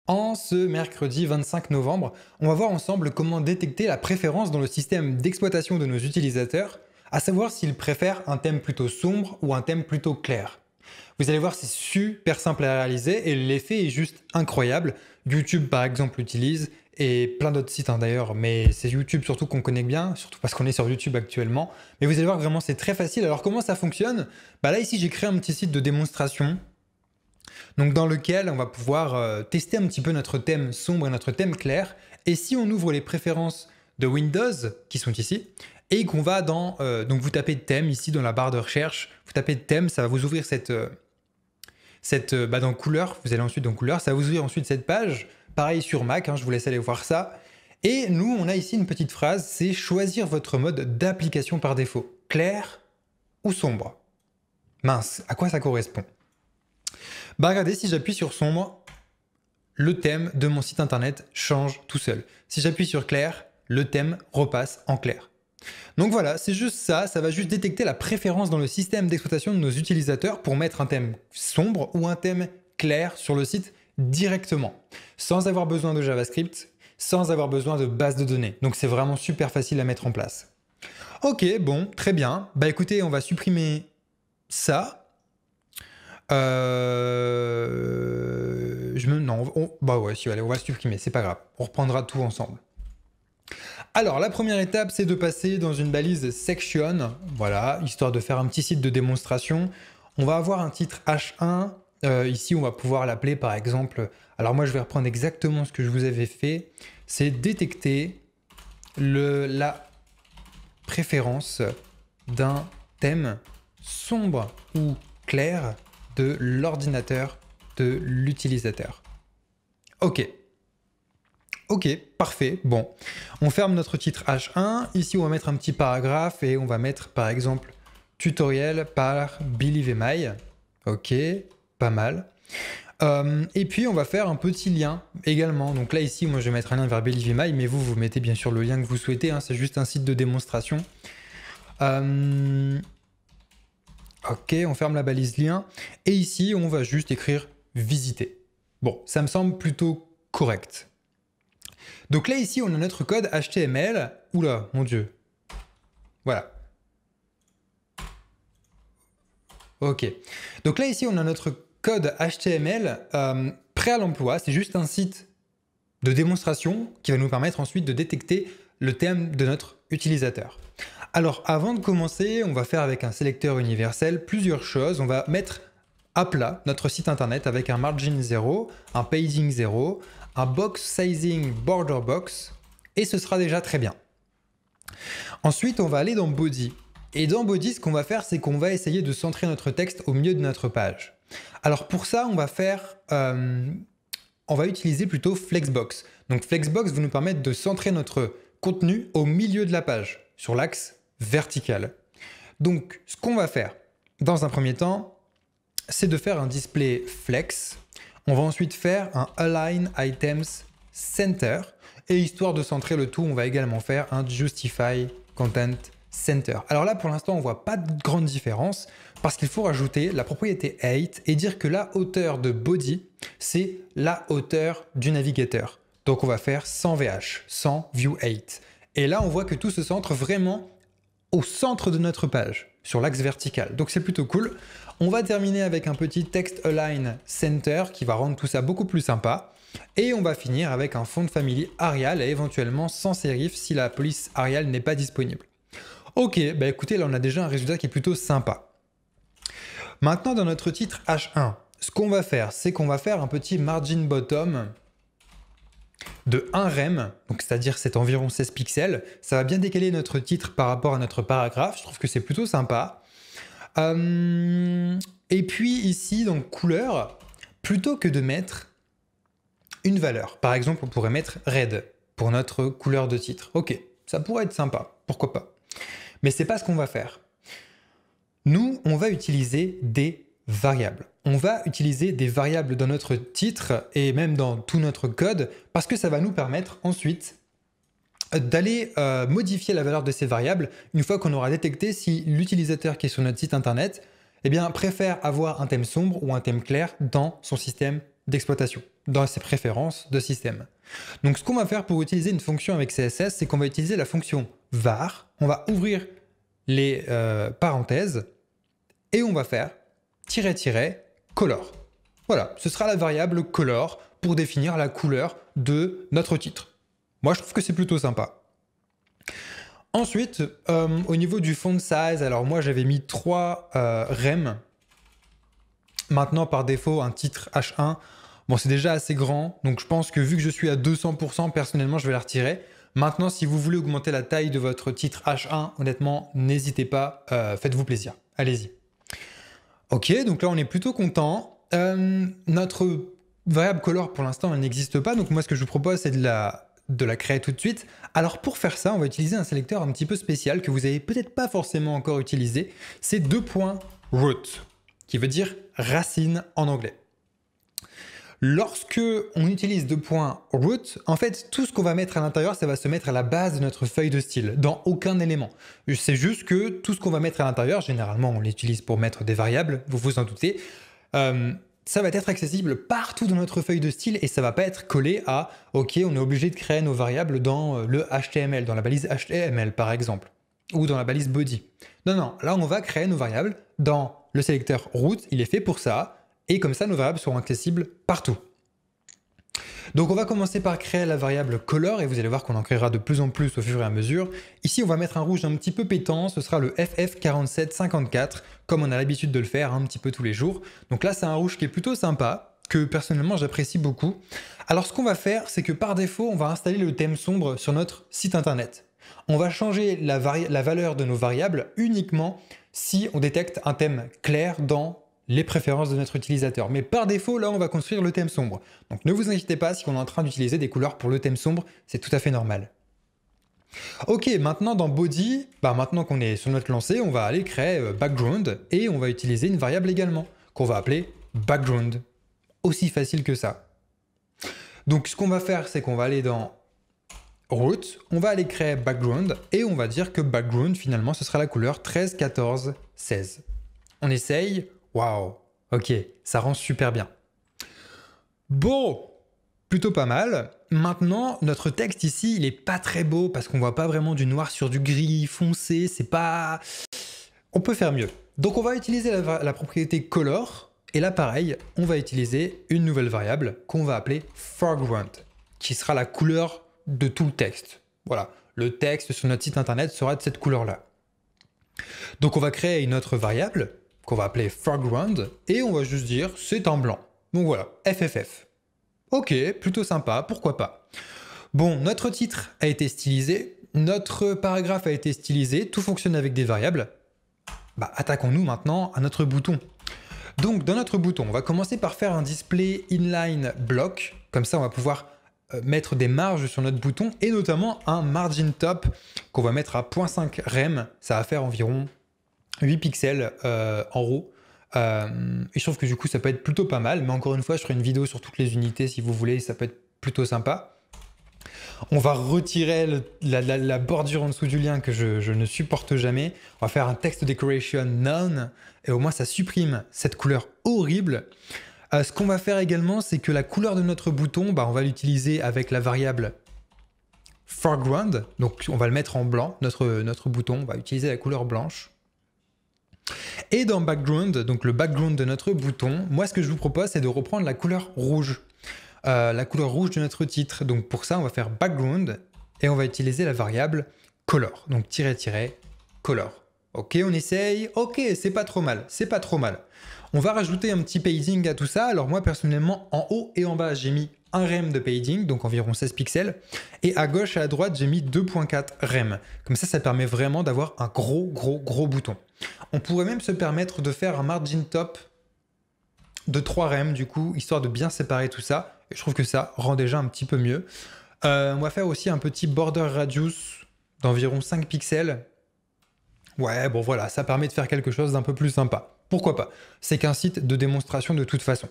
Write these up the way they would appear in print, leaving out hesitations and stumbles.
En ce mercredi 25 novembre, on va voir ensemble comment détecter la préférence dans le système d'exploitation de nos utilisateurs, à savoir s'ils préfèrent un thème plutôt sombre ou un thème plutôt clair. Vous allez voir, c'est super simple à réaliser et l'effet est juste incroyable. YouTube par exemple l'utilise et plein d'autres sites d'ailleurs, mais c'est YouTube surtout qu'on connaît bien, surtout parce qu'on est sur YouTube actuellement. Mais vous allez voir vraiment c'est très facile. Alors comment ça fonctionne? Là ici j'ai créé un petit site de démonstration. Donc dans lequel on va pouvoir tester un petit peu notre thème sombre et notre thème clair. Et si on ouvre les préférences de Windows, qui sont ici, et qu'on va dans... donc vous tapez thème ici dans la barre de recherche, vous tapez thème, ça va vous ouvrir dans couleur, vous allez ensuite dans couleur, ça va vous ouvrir ensuite cette page. Pareil sur Mac, je vous laisse aller voir ça. Et nous, on a ici une petite phrase, c'est choisir votre mode d'application par défaut, clair ou sombre. Mince, à quoi ça correspond? Regardez, si j'appuie sur sombre, le thème de mon site internet change tout seul. Si j'appuie sur clair, le thème repasse en clair. Donc voilà, c'est juste ça, ça va juste détecter la préférence dans le système d'exploitation de nos utilisateurs pour mettre un thème sombre ou un thème clair sur le site directement, sans avoir besoin de JavaScript, sans avoir besoin de base de données. Donc c'est vraiment super facile à mettre en place. Ok, bon, très bien. Écoutez, on va supprimer ça. Non, allez, on va supprimer, c'est pas grave. On reprendra tout ensemble. Alors, la première étape, c'est de passer dans une balise section, voilà, histoire de faire un petit site de démonstration. On va avoir un titre H1. Ici, on va pouvoir l'appeler, par exemple... Alors moi, je vais reprendre exactement ce que je vous avais fait. C'est détecter la préférence d'un thème sombre ou clair de l'ordinateur de l'utilisateur. Ok, parfait. Bon, on ferme notre titre H1. Ici, on va mettre un petit paragraphe et on va mettre, par exemple, tutoriel par Believe.my. Ok, pas mal. Et puis, on va faire un petit lien également. Donc là, ici, moi, je vais mettre un lien vers Believe.my, mais vous mettez bien sûr le lien que vous souhaitez. C'est juste un site de démonstration. Ok, on ferme la balise lien. Et ici, on va juste écrire visiter. Bon, ça me semble plutôt correct. Donc là, ici, on a notre code HTML. Oula, mon Dieu. Voilà. Ok. Donc là, ici, on a notre code HTML prêt à l'emploi. C'est juste un site de démonstration qui va nous permettre ensuite de détecter le thème de notre utilisateur. Alors, avant de commencer, on va faire avec un sélecteur universel plusieurs choses. On va mettre à plat notre site internet avec un margin 0, un padding 0, un box sizing border box, et ce sera déjà très bien. Ensuite, on va aller dans Body. Et dans Body, ce qu'on va faire, c'est qu'on va essayer de centrer notre texte au milieu de notre page. Alors pour ça, on va utiliser plutôt Flexbox. Donc Flexbox va nous permettre de centrer notre contenu au milieu de la page, sur l'axe vertical. Donc, ce qu'on va faire, dans un premier temps, c'est de faire un display flex. On va ensuite faire un align items center. Et histoire de centrer le tout, on va également faire un justify content center. Alors là, pour l'instant, on voit pas de grande différence parce qu'il faut rajouter la propriété height et dire que la hauteur de body, c'est la hauteur du navigateur. Donc, on va faire 100 VH, 100 view height. Et là, on voit que tout se centre vraiment au centre de notre page, sur l'axe vertical. Donc c'est plutôt cool. On va terminer avec un petit text align center qui va rendre tout ça beaucoup plus sympa. Et on va finir avec un font family Arial et éventuellement sans serif si la police Arial n'est pas disponible. Ok, écoutez, là on a déjà un résultat qui est plutôt sympa. Maintenant dans notre titre H1, ce qu'on va faire, c'est qu'on va faire un petit margin bottom de 1 rem, donc c'est-à-dire c'est environ 16 pixels. Ça va bien décaler notre titre par rapport à notre paragraphe. Je trouve que c'est plutôt sympa. Et puis ici, dans couleur, plutôt que de mettre une valeur, par exemple, on pourrait mettre red pour notre couleur de titre. Ok, ça pourrait être sympa, pourquoi pas. Mais c'est pas ce qu'on va faire. Nous, on va utiliser des variables. On va utiliser des variables dans notre titre et même dans tout notre code parce que ça va nous permettre ensuite d'aller modifier la valeur de ces variables une fois qu'on aura détecté si l'utilisateur qui est sur notre site internet préfère avoir un thème sombre ou un thème clair dans son système d'exploitation, dans ses préférences de système. Donc ce qu'on va faire pour utiliser une fonction avec CSS, c'est qu'on va utiliser la fonction var, on va ouvrir les parenthèses, et on va faire color. Voilà, ce sera la variable color pour définir la couleur de notre titre. Moi, je trouve que c'est plutôt sympa. Ensuite, au niveau du font size, alors moi j'avais mis 3 rem. Maintenant, par défaut, un titre H1, bon, c'est déjà assez grand, donc je pense que vu que je suis à 200%, personnellement, je vais la retirer. Maintenant, si vous voulez augmenter la taille de votre titre H1, honnêtement, n'hésitez pas, faites-vous plaisir. Allez-y. Ok, donc là, on est plutôt content. Notre variable color, pour l'instant, elle n'existe pas, donc moi, ce que je vous propose, c'est de la créer tout de suite. Alors, pour faire ça, on va utiliser un sélecteur un petit peu spécial que vous n'avez peut-être pas forcément encore utilisé. C'est $root, qui veut dire racine en anglais. Lorsque on utilise $root, en fait, tout ce qu'on va mettre à l'intérieur, ça va se mettre à la base de notre feuille de style, dans aucun élément. C'est juste que tout ce qu'on va mettre à l'intérieur, généralement, on l'utilise pour mettre des variables, vous vous en doutez, ça va être accessible partout dans notre feuille de style et ça va pas être collé à « Ok, on est obligé de créer nos variables dans le HTML, dans la balise HTML par exemple, ou dans la balise body. » Non, là on va créer nos variables dans le sélecteur root, il est fait pour ça, et comme ça nos variables seront accessibles partout. Donc on va commencer par créer la variable color et vous allez voir qu'on en créera de plus en plus au fur et à mesure. Ici on va mettre un rouge un petit peu pétant, ce sera le FF4754 comme on a l'habitude de le faire un petit peu tous les jours. Donc là c'est un rouge qui est plutôt sympa, que personnellement j'apprécie beaucoup. Alors ce qu'on va faire c'est que par défaut on va installer le thème sombre sur notre site internet. On va changer la valeur de nos variables uniquement si on détecte un thème clair dans les préférences de notre utilisateur. Mais par défaut, là, on va construire le thème sombre. Donc ne vous inquiétez pas si on est en train d'utiliser des couleurs pour le thème sombre, c'est tout à fait normal. Ok, maintenant dans body, maintenant qu'on est sur notre lancée, on va aller créer background et on va utiliser une variable également qu'on va appeler background. Aussi facile que ça. Donc ce qu'on va faire, c'est qu'on va aller dans root, on va aller créer background et on va dire que background finalement ce sera la couleur 13, 14, 16. On essaye. Waouh, ok, ça rend super bien. Bon, plutôt pas mal. Maintenant, notre texte ici, il est pas très beau parce qu'on voit pas vraiment du noir sur du gris foncé, c'est pas... On peut faire mieux. Donc on va utiliser la propriété color, et là pareil, on va utiliser une nouvelle variable qu'on va appeler foreground, qui sera la couleur de tout le texte. Voilà, le texte sur notre site internet sera de cette couleur-là. Donc on va créer une autre variable, qu'on va appeler foreground, et on va juste dire c'est en blanc. Donc voilà, FFF. Ok, plutôt sympa, pourquoi pas. Bon, notre titre a été stylisé, notre paragraphe a été stylisé, tout fonctionne avec des variables. Attaquons-nous maintenant à notre bouton. Donc dans notre bouton, on va commencer par faire un display inline block, comme ça on va pouvoir mettre des marges sur notre bouton, et notamment un margin top qu'on va mettre à 0.5 rem, ça va faire environ 8 pixels en haut. Et je trouve que du coup ça peut être plutôt pas mal, mais encore une fois je ferai une vidéo sur toutes les unités si vous voulez, ça peut être plutôt sympa. On va retirer la bordure en dessous du lien que je ne supporte jamais. On va faire un text decoration none et au moins ça supprime cette couleur horrible. Ce qu'on va faire également, c'est que la couleur de notre bouton, on va l'utiliser avec la variable foreground, donc on va le mettre en blanc, notre bouton, on va utiliser la couleur blanche. Et dans background, donc le background de notre bouton, moi ce que je vous propose c'est de reprendre la couleur rouge. La couleur rouge de notre titre. Donc pour ça on va faire background et on va utiliser la variable color. Donc color. Ok, on essaye. Ok, c'est pas trop mal, c'est pas trop mal. On va rajouter un petit padding à tout ça. Alors moi personnellement en haut et en bas j'ai mis 1 rem de padding, donc environ 16 pixels. Et à gauche et à droite j'ai mis 2.4 rem. Comme ça permet vraiment d'avoir un gros bouton. On pourrait même se permettre de faire un margin top de 3 rem du coup, histoire de bien séparer tout ça. Et je trouve que ça rend déjà un petit peu mieux. On va faire aussi un petit border radius d'environ 5 pixels. Ouais, bon voilà, ça permet de faire quelque chose d'un peu plus sympa. Pourquoi pas? C'est qu'un site de démonstration de toute façon.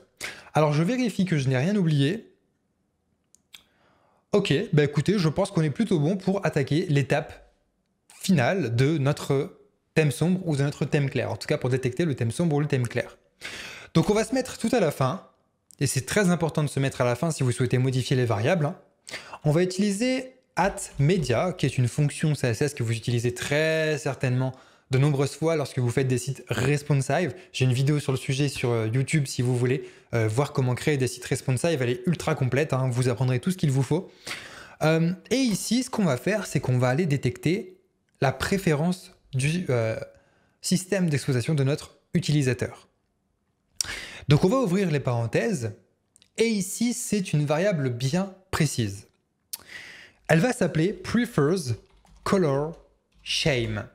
Alors je vérifie que je n'ai rien oublié. Ok, écoutez, je pense qu'on est plutôt bon pour attaquer l'étape finale de notre thème sombre ou de notre thème clair. En tout cas pour détecter le thème sombre ou le thème clair. Donc on va se mettre tout à la fin. et c'est très important de se mettre à la fin si vous souhaitez modifier les variables, hein, on va utiliser @media, qui est une fonction CSS que vous utilisez très certainement de nombreuses fois lorsque vous faites des sites responsive. J'ai une vidéo sur le sujet sur YouTube si vous voulez voir comment créer des sites responsive. Elle est ultra complète, hein, vous apprendrez tout ce qu'il vous faut. Et ici, ce qu'on va faire, c'est qu'on va aller détecter la préférence du système d'exploitation de notre utilisateur. Donc on va ouvrir les parenthèses et ici, c'est une variable bien précise. Elle va s'appeler prefers color shame.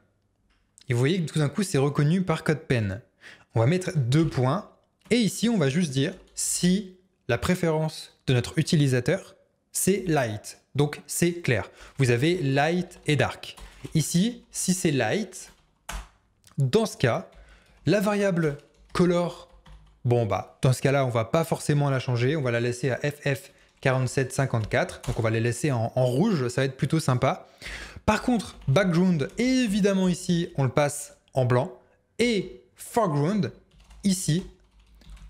Et vous voyez que tout d'un coup, c'est reconnu par CodePen. On va mettre 2 points. Et ici, on va juste dire si la préférence de notre utilisateur, c'est light. Donc, c'est clair. Vous avez light et dark. Ici, si c'est light, dans ce cas, la variable color, dans ce cas-là, on va pas forcément la changer. On va la laisser à FF4754. Donc, on va les laisser en rouge. Ça va être plutôt sympa. Par contre, background, évidemment ici, on le passe en blanc. Et foreground, ici,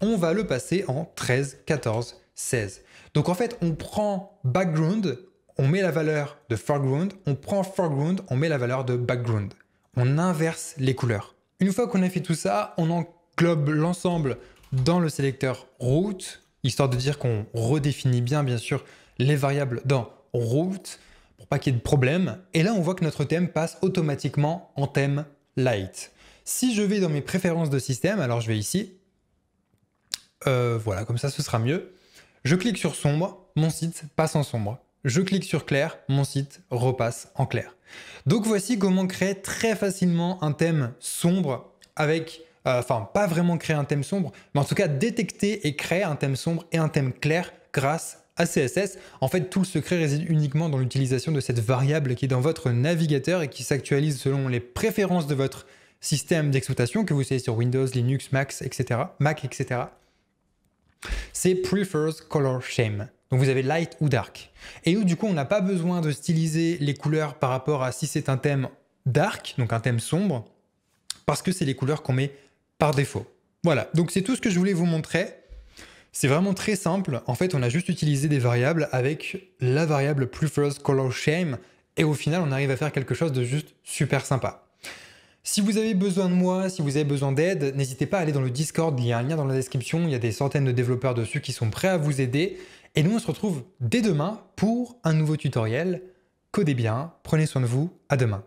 on va le passer en 13, 14, 16. Donc en fait, on prend background, on met la valeur de foreground, on prend foreground, on met la valeur de background. On inverse les couleurs. Une fois qu'on a fait tout ça, on englobe l'ensemble dans le sélecteur root, histoire de dire qu'on redéfinit bien sûr, les variables dans root, pour pas qu'il y ait de problème. Et là, on voit que notre thème passe automatiquement en thème light. Si je vais dans mes préférences de système, alors je vais ici, voilà, comme ça, ce sera mieux. Je clique sur sombre, mon site passe en sombre. Je clique sur clair, mon site repasse en clair. Donc voici comment créer très facilement un thème sombre avec, pas vraiment créer un thème sombre, mais en tout cas détecter et créer un thème sombre et un thème clair grâce à CSS. En fait, tout le secret réside uniquement dans l'utilisation de cette variable qui est dans votre navigateur et qui s'actualise selon les préférences de votre système d'exploitation que vous savez sur Windows, Linux, Mac, etc. C'est prefers color shame. Donc vous avez light ou dark. Et où du coup on n'a pas besoin de styliser les couleurs par rapport à si c'est un thème dark, donc un thème sombre, parce que c'est les couleurs qu'on met par défaut. Voilà, donc c'est tout ce que je voulais vous montrer. C'est vraiment très simple. En fait, on a juste utilisé des variables avec la variable prefers color shame et au final, on arrive à faire quelque chose de juste super sympa. Si vous avez besoin de moi, si vous avez besoin d'aide, n'hésitez pas à aller dans le Discord, il y a un lien dans la description, il y a des centaines de développeurs dessus qui sont prêts à vous aider. Et nous, on se retrouve dès demain pour un nouveau tutoriel. Codez bien, prenez soin de vous, à demain.